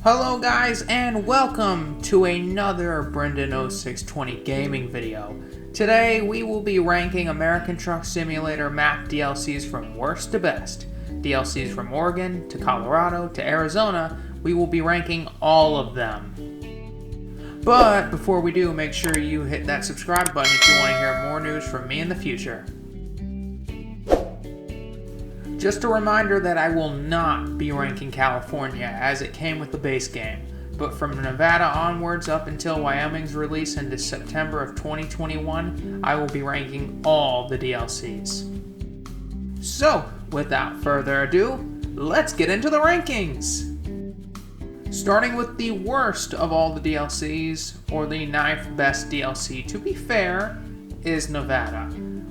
Hello guys, and welcome to another Brendan0620 gaming video. Today we will be ranking American Truck Simulator map DLCs from worst to best. DLCs from Oregon to Colorado to Arizona, we will be ranking all of them. But before we do, make sure you hit that subscribe button if you want to hear more news from me in the future. Just a reminder that I will not be ranking California as it came with the base game, but from Nevada onwards up until Wyoming's release into September of 2021, I will be ranking all the DLCs. So, without further ado, let's get into the rankings! Starting with the worst of all the DLCs, or the 9th best DLC to be fair, is Nevada,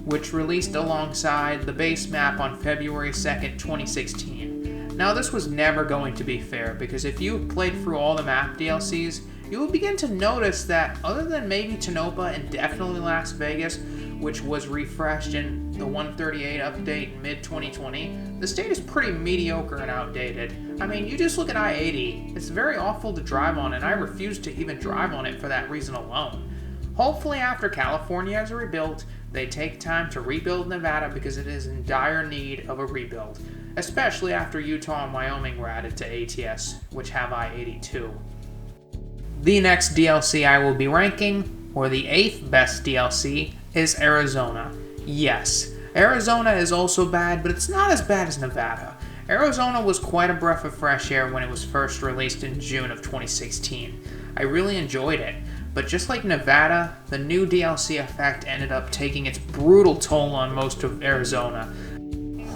which released alongside the base map on February 2nd, 2016. Now this was never going to be fair, because if you played through all the map DLCs, you will begin to notice that other than maybe Tonopah and definitely Las Vegas, which was refreshed in the 138 update in mid-2020, the state is pretty mediocre and outdated. I mean, you just look at I-80, it's very awful to drive on, and I refuse to even drive on it for that reason alone. Hopefully after California is rebuilt, they take time to rebuild Nevada because it is in dire need of a rebuild, especially after Utah and Wyoming were added to ATS, which have I-80 too. The next DLC I will be ranking, or the 8th best DLC, is Arizona. Yes, Arizona is also bad, but it's not as bad as Nevada. Arizona was quite a breath of fresh air when it was first released in June of 2016. I really enjoyed it. But just like Nevada, the new DLC effect ended up taking its brutal toll on most of Arizona.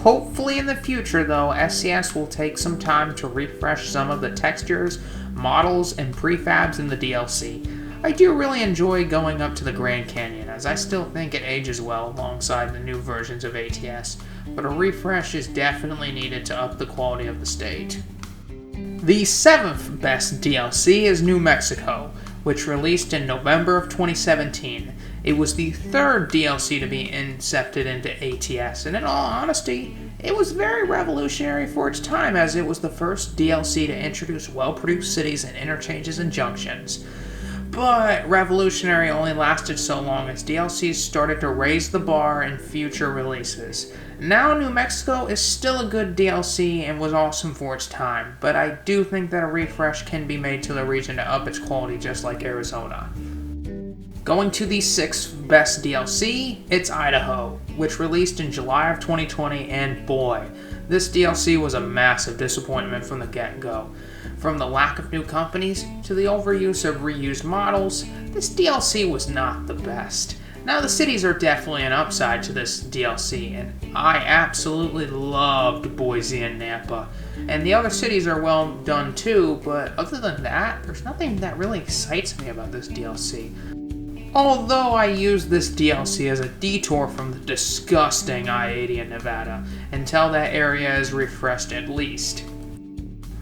Hopefully in the future though, SCS will take some time to refresh some of the textures, models, and prefabs in the DLC. I do really enjoy going up to the Grand Canyon, as I still think it ages well alongside the new versions of ATS, but a refresh is definitely needed to up the quality of the state. The 7th best DLC is New Mexico, which released in November of 2017. It was the 3rd DLC to be incepted into ATS, and in all honesty, it was very revolutionary for its time, as it was the first DLC to introduce well-produced cities and interchanges and junctions. But revolutionary only lasted so long as DLCs started to raise the bar in future releases. Now New Mexico is still a good DLC and was awesome for its time, but I do think that a refresh can be made to the region to up its quality just like Arizona. Going to the 6th best DLC, it's Idaho, which released in July of 2020, and boy, this DLC was a massive disappointment from the get-go. From the lack of new companies to the overuse of reused models, this DLC was not the best. Now the cities are definitely an upside to this DLC, and I absolutely loved Boise and Nampa. And the other cities are well done too, but other than that, there's nothing that really excites me about this DLC. Although I use this DLC as a detour from the disgusting I-80 in Nevada, until that area is refreshed at least.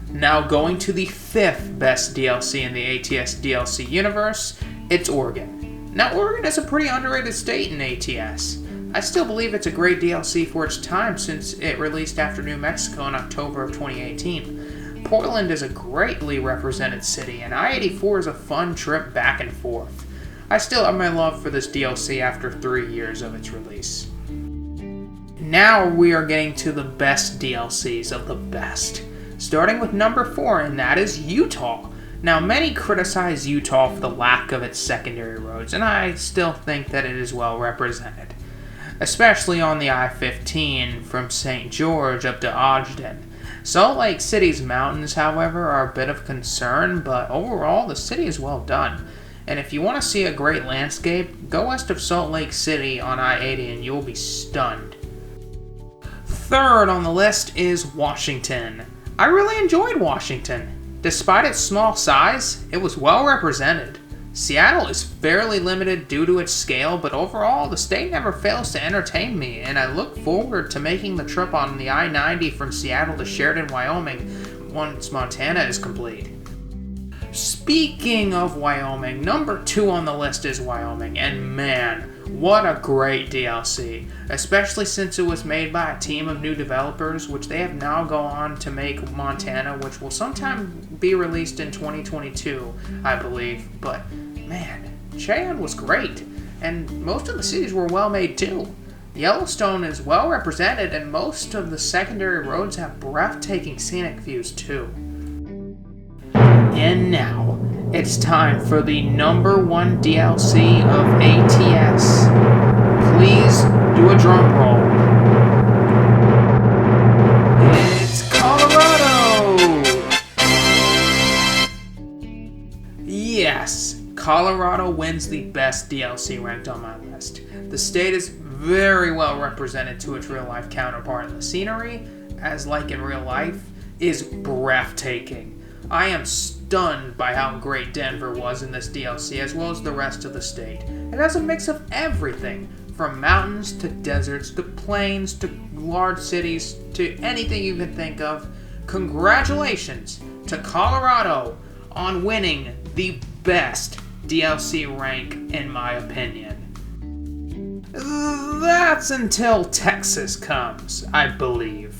Now going to the 5th best DLC in the ATS DLC universe, it's Oregon. Now Oregon is a pretty underrated state in ATS. I still believe it's a great DLC for its time since it released after New Mexico in October of 2018. Portland is a greatly represented city, and I-84 is a fun trip back and forth. I still have my love for this DLC after 3 years of its release. Now we are getting to the best DLCs of the best. Starting with number 4, and that is Utah. Now, many criticize Utah for the lack of its secondary roads, and I still think that it is well represented. Especially on the I-15 from St. George up to Ogden. Salt Lake City's mountains, however, are a bit of concern, but overall the city is well done. And if you want to see a great landscape, go west of Salt Lake City on I-80 and you'll be stunned. 3rd on the list is Washington. I really enjoyed Washington. Despite its small size, it was well represented. Seattle is fairly limited due to its scale, but overall, the state never fails to entertain me, and I look forward to making the trip on the I-90 from Seattle to Sheridan, Wyoming, once Montana is complete. Speaking of Wyoming, number 2 on the list is Wyoming, and man, what a great DLC, especially since it was made by a team of new developers, which they have now gone on to make Montana, which will sometime be released in 2022, I believe. But man, Cheyenne was great, and most of the cities were well made too. Yellowstone is well represented, and most of the secondary roads have breathtaking scenic views too. And now, it's time for the number 1 DLC of ATS. Please do a drum roll. It's Colorado! Yes, Colorado wins the best DLC ranked on my list. The state is very well represented to its real-life counterpart, and the scenery, as like in real life, is breathtaking. I am stunned by how great Denver was in this DLC, as well as the rest of the state. It has a mix of everything, from mountains to deserts to plains to large cities to anything you can think of. Congratulations to Colorado on winning the best DLC rank, in my opinion. That's until Texas comes, I believe.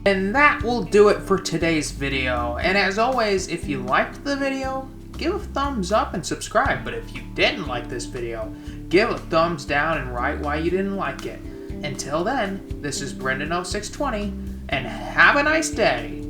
And that will do it for today's video. And as always, if you liked the video, give a thumbs up and subscribe. But if you didn't like this video, give a thumbs down and write why you didn't like it. Until then, this is Brendan0620, and have a nice day.